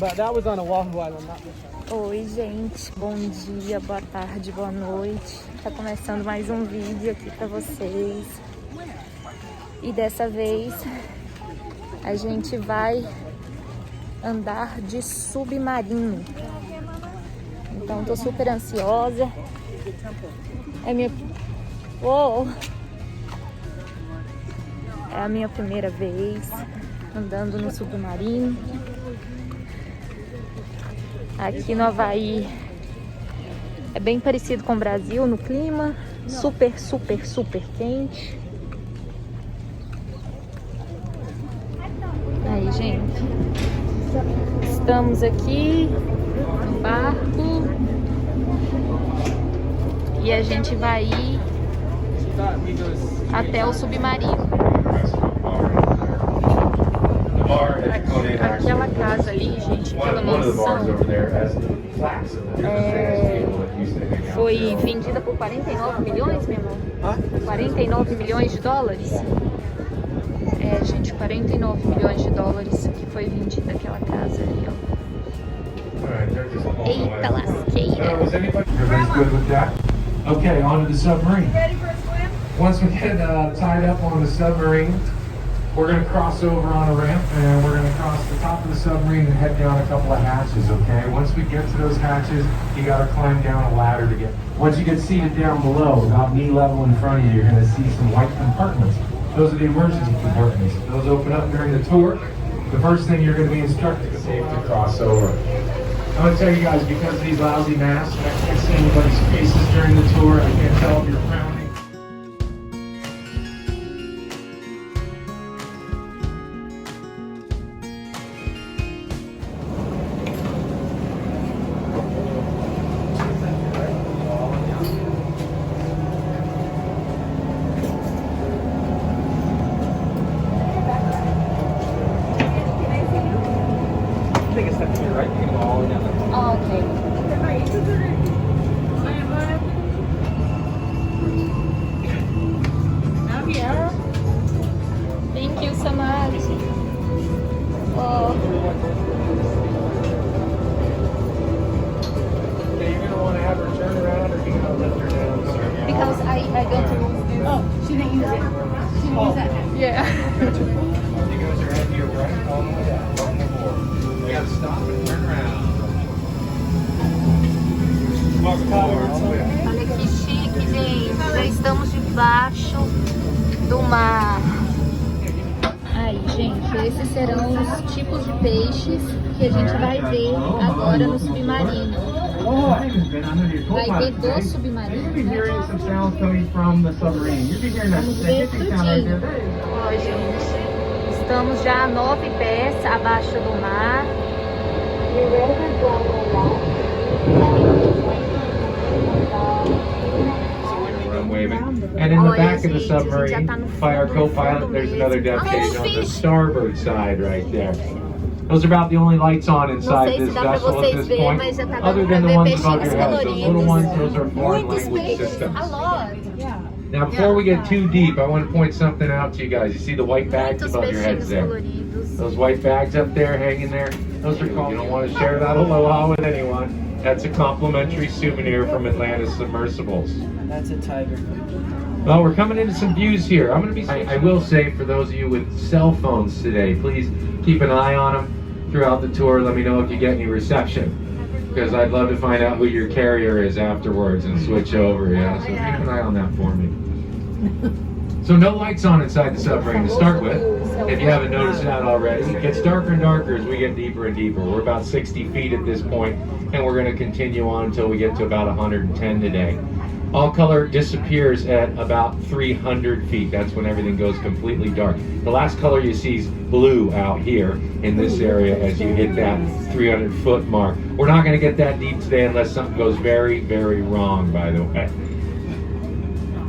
But that was on Oahu Island, not this one. Oi, gente. Bom dia, boa tarde, boa noite. Tá começando mais um vídeo aqui pra vocês. E dessa vez a gente vai andar de submarino. Então tô super ansiosa. É minha... Uou! É a minha primeira vez andando no submarino. Aqui no Havaí é bem parecido com o Brasil no clima. Super, super, super quente. Aí, gente. Estamos aqui no barco. E a gente vai ir até o submarino. Aquela casa ali, gente, pela mansão, foi vendida por 49 milhões, meu irmão? 49 milhões de dólares? É, gente, 49 milhões de dólares que foi vendida aquela casa ali, ó. Eita lasqueira! Okay, onto the submarine. Ready for a swim? Once we get tied up on the submarine, we're going to cross over on a ramp and we're going to cross the top of the submarine and head down a couple of hatches, okay? Once we get to those hatches, you got to climb down a ladder to get. Once you get seated down below, about knee level in front of you, you're going to see some white compartments. Those are the emergency compartments. Those open up during the tour. The first thing you're going to be instructed to safe to cross over. I'm going to tell you guys, because of these lousy masks, I can't see anybody's faces during the tour. I can't tell if you're frowning. I think it's that here, right? You can go all the way down there. Oh, okay. Thank you so much. Oh. Okay, you're going to want to have her turn around or you're going to lift her down. Sorry. Because I don't use. Oh, she didn't use it. She didn't use that. Yeah. You guys are head to your right, all the way down. Welcome aboard. You got to stop and turn around. Olha que chique, gente. Já estamos debaixo do mar. Aí, gente, esses serão os tipos de peixes que a gente vai ver agora no submarino. Vai ver do submarino, né? Vamos ver tudinho. Ó, gente, estamos já a 9 pés abaixo do mar. And in the back of the submarine, by our co-pilot, there's another depth gauge on the starboard side right there. Those are about the only lights on inside this vessel at this point, other than the ones above your head. Those little ones, those are foreign language systems. Now, before we get too deep, I want to point something out to you guys. You see the white bags above your heads there? Those white bags up there, hanging there, those are called, you don't want to share that aloha with anyone. That's a complimentary souvenir from Atlantis Submersibles. That's a tiger. Well, we're coming into some views here. I'm going to be. I will say, for those of you with cell phones today, please keep an eye on them throughout the tour. Let me know if you get any reception, because I'd love to find out who your carrier is afterwards and switch over. Yeah, so keep an eye on that for me. So no lights on inside the submarine to start with, if you haven't noticed that already. It gets darker and darker as we get deeper and deeper. We're about 60 feet at this point, and we're going to continue on until we get to about 110 today. All color disappears at about 300 feet. That's when everything goes completely dark. The last color you see is blue out here in this area as you hit that 300-foot mark. We're not going to get that deep today unless something goes very, very wrong, by the way.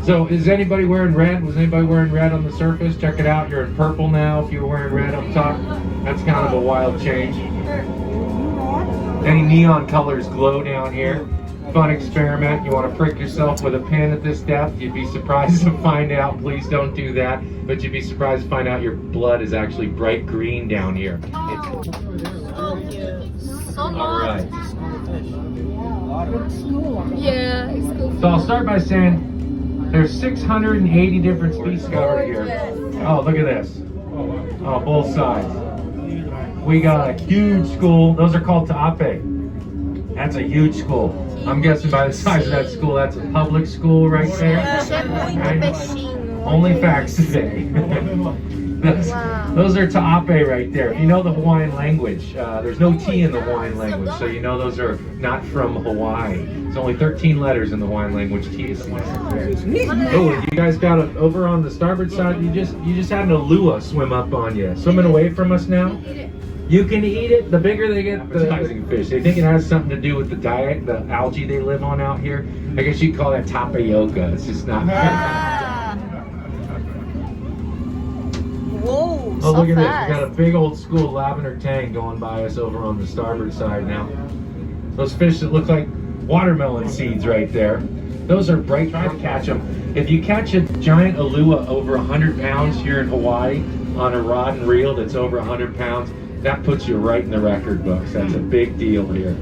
So is anybody wearing red? Was anybody wearing red on the surface? Check it out. You're in purple now if you were wearing red up top. That's kind of a wild change. Any neon colors glow down here. Fun experiment. You want to prick yourself with a pin at this depth. You'd be surprised to find out. Please don't do that. But you'd be surprised to find out your blood is actually bright green down here. so All much. right. Yeah, it's cool. So I'll start by saying there's 680 different species covered here. Oh, look at this. Oh, both sides. We got a huge school. Those are called Ta'ape. That's a huge school. I'm guessing by the size of that school, that's a public school right there. Right? Only facts today. Those are Ta'ape right there. If you know the Hawaiian language, there's no T in the Hawaiian language, so you know those are not from Hawaii. It's only 13 letters in the Hawaiian language. T is silent there. Oh, and you guys got over on the starboard side. You just had an ulua swim up on you, swimming away from us now. You can eat it. The bigger they get, the appetizing fish. They think it has something to do with the diet, the algae they live on out here. I guess you'd call that tapioca. It's just not. Whoa, Oh, look at this. We got a big old school lavender tang going by us over on the starboard side now. Those fish that look like watermelon seeds right there. Those are bright. Try to catch them. If you catch a giant ulua over 100 pounds here in Hawaii on a rod and reel that's over 100 pounds, that puts you right in the record books. That's a big deal here.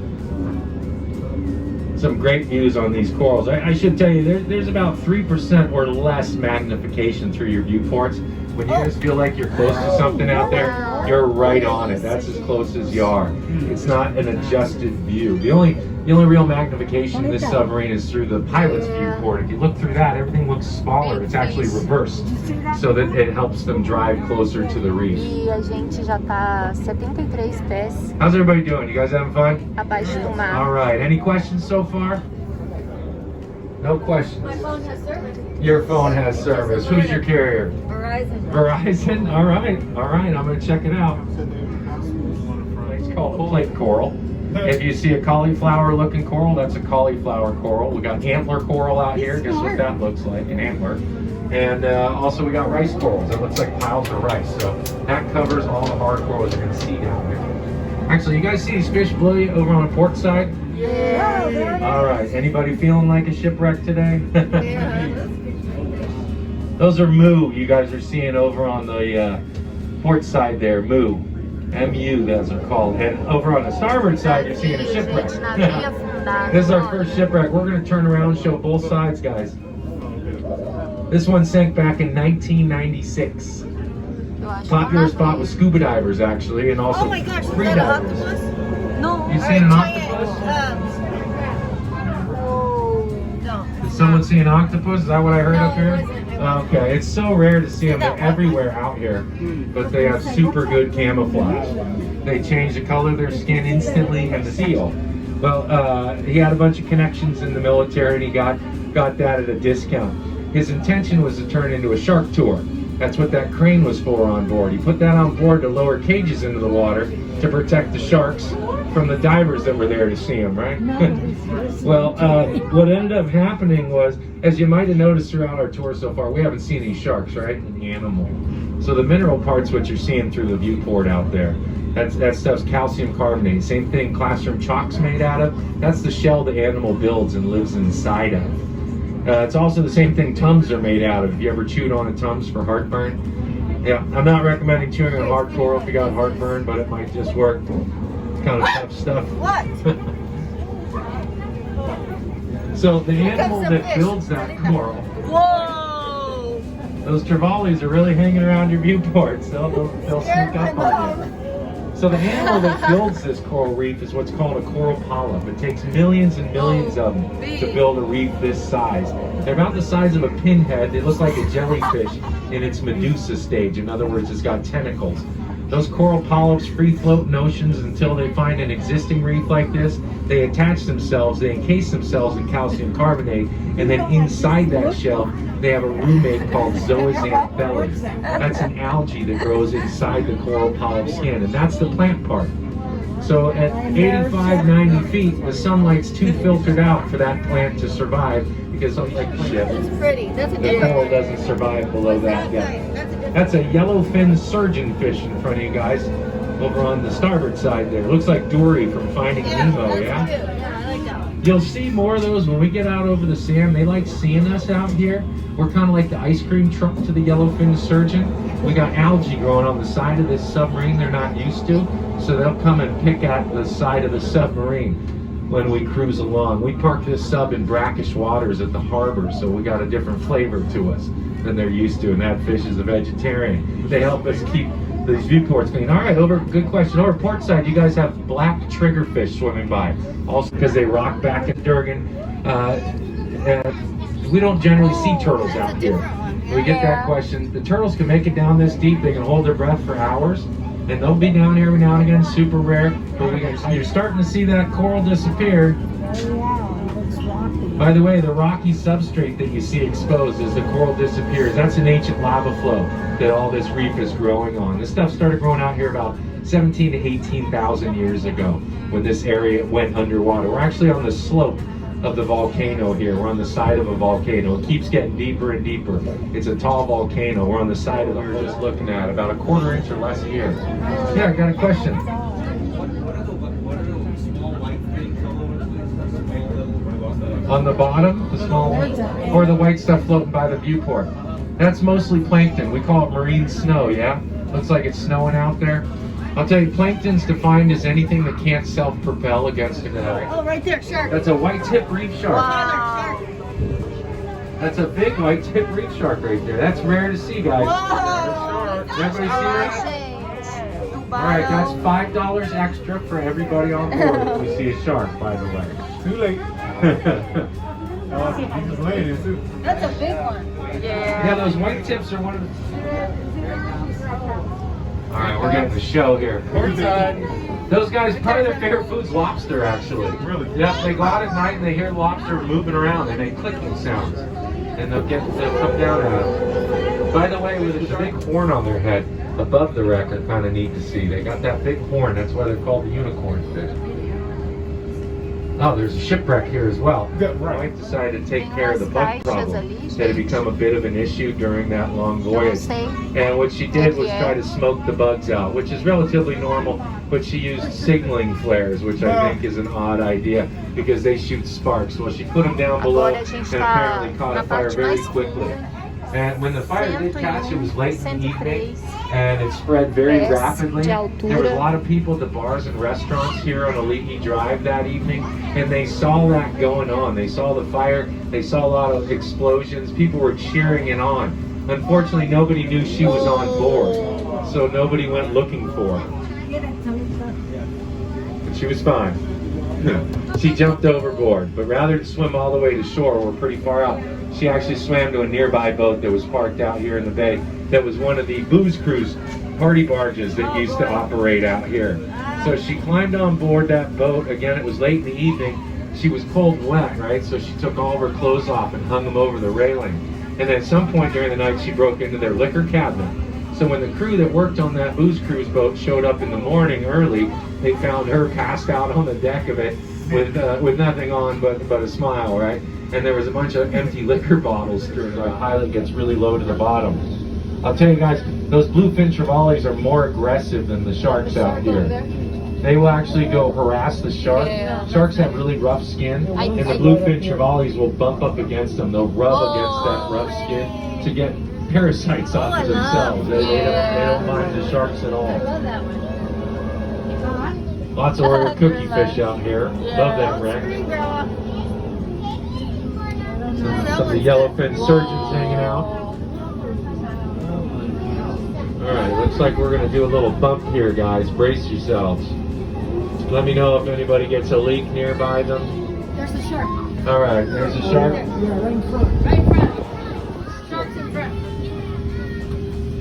Some great views on these corals. I should tell you, there's about 3% or less magnification through your viewports. When you guys feel like you're close to something out there, you're right on it. That's as close as you are. It's not an adjusted view. The only real magnification in this submarine is through the pilot's viewport. If you look through that, everything looks smaller. It's actually reversed, so that it helps them drive closer to the reef. E a gente já tá 73 pés How's everybody doing? You guys having fun? abaixo do mar. All right. Any questions so far? No questions. My phone has service. Your phone has service. Who's your carrier? Verizon. Verizon? All right. All right. I'm going to check it out. It's called Polyp coral. If you see a cauliflower looking coral, that's a cauliflower coral. We got antler coral out here. Guess what that looks like, an antler. And also we got rice corals. It looks like piles of rice. So that covers all the hard corals you're going to see down there. Actually, you guys see these fish below you over on the port side? Yeah. All right. Anybody feeling like a shipwreck today? Those are moo you guys are seeing over on the port side there, moo. M-U, those are called. And over on the starboard side, you're seeing a shipwreck. This is our first shipwreck. We're going to turn around and show both sides, guys. This one sank back in 1996. Popular spot with scuba divers, actually, and also free divers. No. You seen an octopus? No. Did someone see an octopus? Is that what I heard up here? Okay, it's so rare to see them. They're everywhere out here, but they have super good camouflage. They change the color of their skin instantly, and the seal. Well, he had a bunch of connections in the military, and he got that at a discount. His intention was to turn into a shark tour. That's what that crane was for on board. He put that on board to lower cages into the water to protect the sharks from the divers that were there to see them, right? Well, what ended up happening was, as you might have noticed throughout our tour so far, we haven't seen any sharks, right? An animal. So the mineral part's what you're seeing through the viewport out there. That stuff's calcium carbonate. Same thing classroom chalk's made out of. That's the shell the animal builds and lives inside of. It's also the same thing Tums are made out of. Have you ever chewed on a Tums for heartburn? Yeah, I'm not recommending chewing on hard coral if you got heartburn, but it might just work. It's kind of tough stuff. What? So the animal that builds that coral, Whoa! those trevallies are really hanging around your viewports. They'll sneak up on you. So the animal that builds this coral reef is what's called a coral polyp. It takes millions and millions of them to build a reef this size. They're about the size of a pinhead. They look like a jellyfish in its medusa stage. In other words, it's got tentacles. Those coral polyps free float in oceans until they find an existing reef like this. They attach themselves, they encase themselves in calcium carbonate, and then inside that shell, they have a roommate called zooxanthellae. That's an algae that grows inside the coral polyp skin, and that's the plant part. So at 85, 90 feet, the sunlight's too filtered out for that plant to survive, because like shit, That's pretty. That's a the different. coral doesn't survive below that depth. That's a yellowfin surgeonfish in front of you guys, over on the starboard side there. Looks like Dory from Finding Nemo, That's yeah? cute. Yeah, I like that one. You'll see more of those when we get out over the sand. They like seeing us out here. We're kind of like the ice cream truck to the yellowfin sturgeon. We got algae growing on the side of this submarine they're not used to, so they'll come and pick at the side of the submarine when we cruise along. We park this sub in brackish waters at the harbor, so we got a different flavor to us than they're used to, and that fish is a vegetarian. They help us keep these viewports clean. All right, good question. Over port side, you guys have black triggerfish swimming by, also because they rock back at Durgan. We don't generally see turtles out here. We get that question. The turtles can make it down this deep. They can hold their breath for hours, and they'll be down here every now and again, super rare. But you're starting to see that coral disappear. By the way, the rocky substrate that you see exposed as the coral disappears, that's an ancient lava flow that all this reef is growing on. This stuff started growing out here about 17 to 18,000 years ago when this area went underwater. We're actually on the slope of the volcano here. We're on the side of a volcano. It keeps getting deeper and deeper. It's a tall volcano. We're on the side of it. We're just looking at about a quarter inch or less here. Yeah, I got a question. On the bottom, the small one, or the white stuff floating by the viewport? That's mostly plankton. We call it marine snow, yeah? Looks like it's snowing out there. I'll tell you, plankton's defined as anything that can't self-propel against gravity. Oh, right there, shark. That's a white-tip reef shark. Wow. That's a big white-tip reef shark right there. That's rare to see, guys. Whoa. Everybody see that? All right, that's $5 extra for everybody on board if we see a shark, by the way. Too late. You just laid it too. That's a big one. Yeah, those white tips are one of the... All right, we're getting the show here. Those guys, part of their favorite food's lobster, actually. Really? Yep, they go out at night and they hear lobster moving around. They make clicking sounds. And they'll come down at them. By the way, with the big horn on their head above the wreck are kind of neat to see. They got that big horn. That's why they're called the unicorn fish. Oh, there's a shipwreck here as well. Yeah, right. My wife decided to take care of the bug problem that had become a bit of an issue during that long voyage. And what she did was try to smoke the bugs out, which is relatively normal, but she used signaling flares, which I think is an odd idea because they shoot sparks. Well, she put them down below and apparently caught a fire very quickly. And when the fire did catch, it was late in the evening, and it spread very rapidly. There was a lot of people at the bars and restaurants here on Ali'i Drive that evening, and they saw that going on. They saw the fire, they saw a lot of explosions, people were cheering it on. Unfortunately, nobody knew she was on board, so nobody went looking for her. But she was fine. She jumped overboard, but rather than swim all the way to shore, we're pretty far out, she actually swam to a nearby boat that was parked out here in the bay that was one of the booze cruise party barges that used to operate out here. So she climbed on board that boat. Again, it was late in the evening. She was cold and wet, right? So she took all of her clothes off and hung them over the railing. And at some point during the night, she broke into their liquor cabinet. So when the crew that worked on that booze cruise boat showed up in the morning early, they found her passed out on the deck of it with nothing on but a smile, right? And there was a bunch of empty liquor bottles through the pilot gets really low to the bottom. I'll tell you guys, those bluefin trevallies are more aggressive than the sharks out here. They will actually go harass the shark. Sharks have really rough skin, and the bluefin trevallies will bump up against them. They'll rub against that rough skin to get parasites off of themselves. They don't mind the sharks at all. Lots of Oreo cookie fish out here. Love them, Rex. Some of the yellowfin sturgeons hanging out. Alright, looks like we're going to do a little bump here, guys. Brace yourselves. Let me know if anybody gets a leak nearby them. There's a shark. Alright, there's a shark. Yeah, right in front. Right in front. Shark's in front.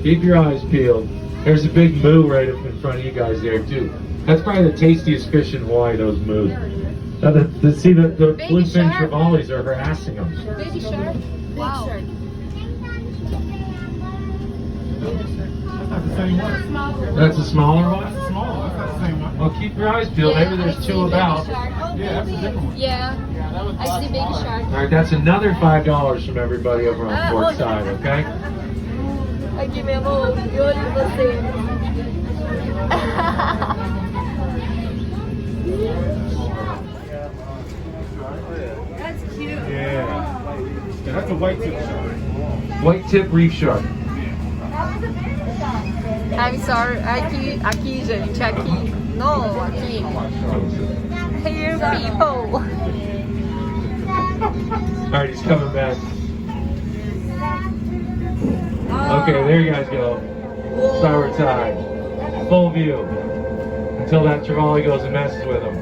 Keep your eyes peeled. There's a big moo right up in front of you guys there, too. That's probably the tastiest fish in Hawaii, those moos. See, the bluefin trevallies are harassing them. Baby shark. Wow. Big shark. That's not the same one. That's a smaller one? That's a small one. That's not the same one. Well, keep your eyes peeled. Maybe there's two about. Yeah, that's a different one. Yeah. I see baby shark. All right, that's another $5 from everybody over on port side, okay? Aqui, meu amor. De olho em você. That's a white tip shark. White tip reef shark. I'm sorry. Aqui, gente. Aqui. No, aqui. Here, people. Alright, he's coming back. Okay, there you guys go. Starboard side. Full view. Until that trevally goes and messes with him.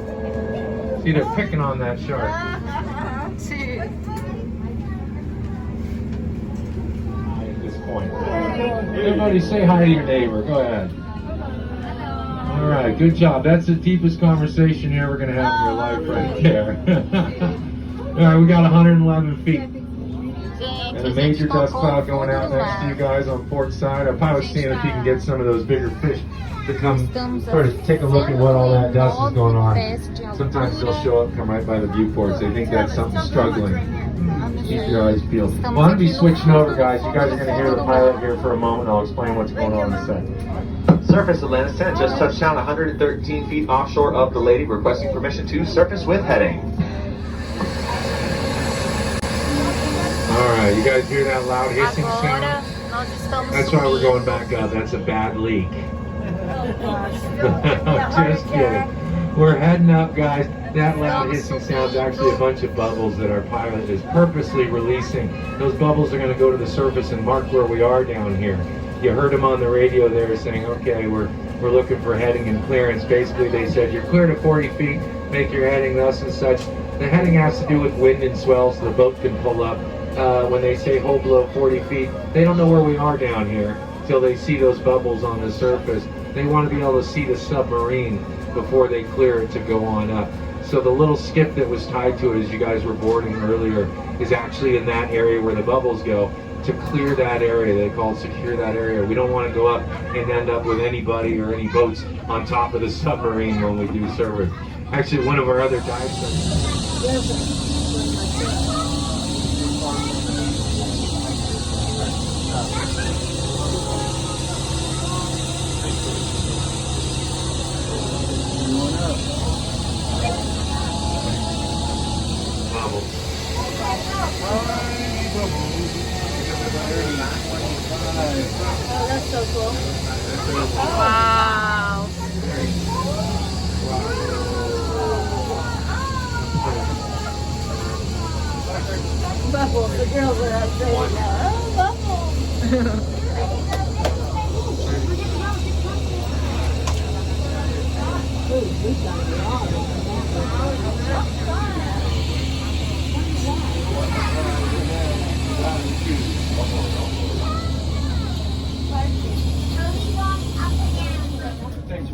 See, they're picking on that shark. At this point. Everybody say hi to your neighbor. Go ahead. Alright, good job. That's the deepest conversation you're ever going to have in your life right there. Alright, we got 111 feet. And a major dust cloud going out next to you guys on port side. Our pilot's seeing if he can get some of those bigger fish to come sort of take a look at what all that dust is going on. Sometimes they'll show up, come right by the viewports. They think that's something struggling. Keep your eyes peeled. Well, I'm going to be switching over, guys. You guys are going to hear the pilot here for a moment. I'll explain what's going on in a second. Surface Atlantis 10 just touched down 113 feet offshore of the Lady, requesting permission to surface with heading. Alright, you guys hear that loud hissing sound? That's why we're going back up. That's a bad leak. Just kidding. We're heading up, guys. That loud hissing sound is actually a bunch of bubbles that our pilot is purposely releasing. Those bubbles are going to go to the surface and mark where we are down here. You heard them on the radio there saying, okay, we're looking for heading and clearance. Basically, they said, you're clear to 40 feet, make your heading thus and such. The heading has to do with wind and swell so the boat can pull up. When they say hold below 40 feet, they don't know where we are down here until they see those bubbles on the surface. They want to be able to see the submarine before they clear it to go on up. So the little skip that was tied to it as you guys were boarding earlier is actually in that area where the bubbles go. To clear that area, they call it secure that area. We don't want to go up and end up with anybody or any boats on top of the submarine when we do service. Actually, one of our other dive sites. Oh, that's so cool. Wow. Bubbles, the girls are out saying that.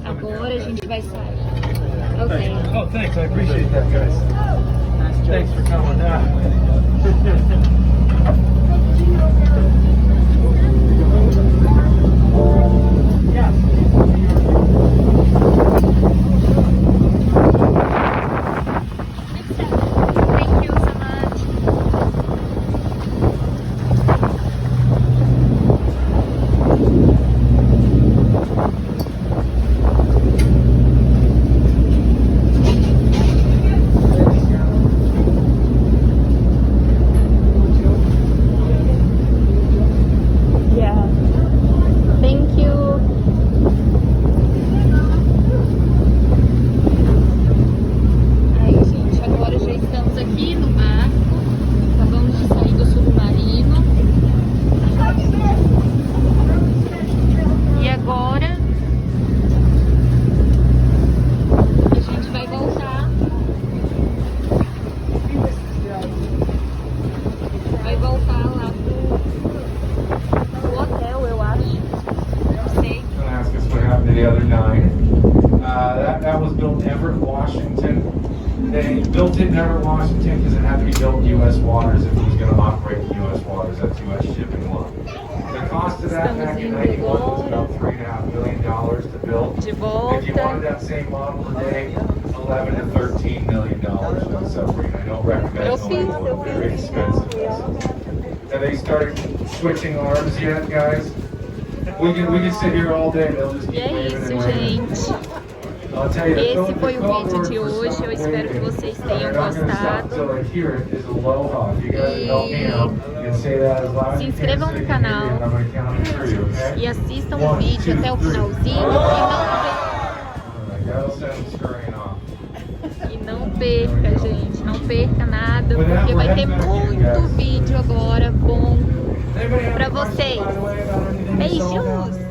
Agora a gente vai sair. Okay. Oh, thanks. I appreciate that, guys. Thanks for coming down. Thank you so much. That was built in Everett, Washington. They built it in Everett, Washington because it had to be built in U.S. waters if it was going to operate in U.S. waters. That's U.S. shipping law. The cost of that back in 91 was about $3.5 million to build. If you wanted that same model today, $11 to $13 million for the submarine. I don't recommend owning one. Very expensive. Have they started switching arms yet, guys? We can sit here all day. They'll just keep waving and waving. Esse foi o vídeo de hoje, eu espero que vocês tenham gostado. E se inscrevam no canal e assistam o vídeo até o finalzinho e não perca, gente, não perca nada, porque vai ter muito vídeo agora bom pra vocês. Beijos!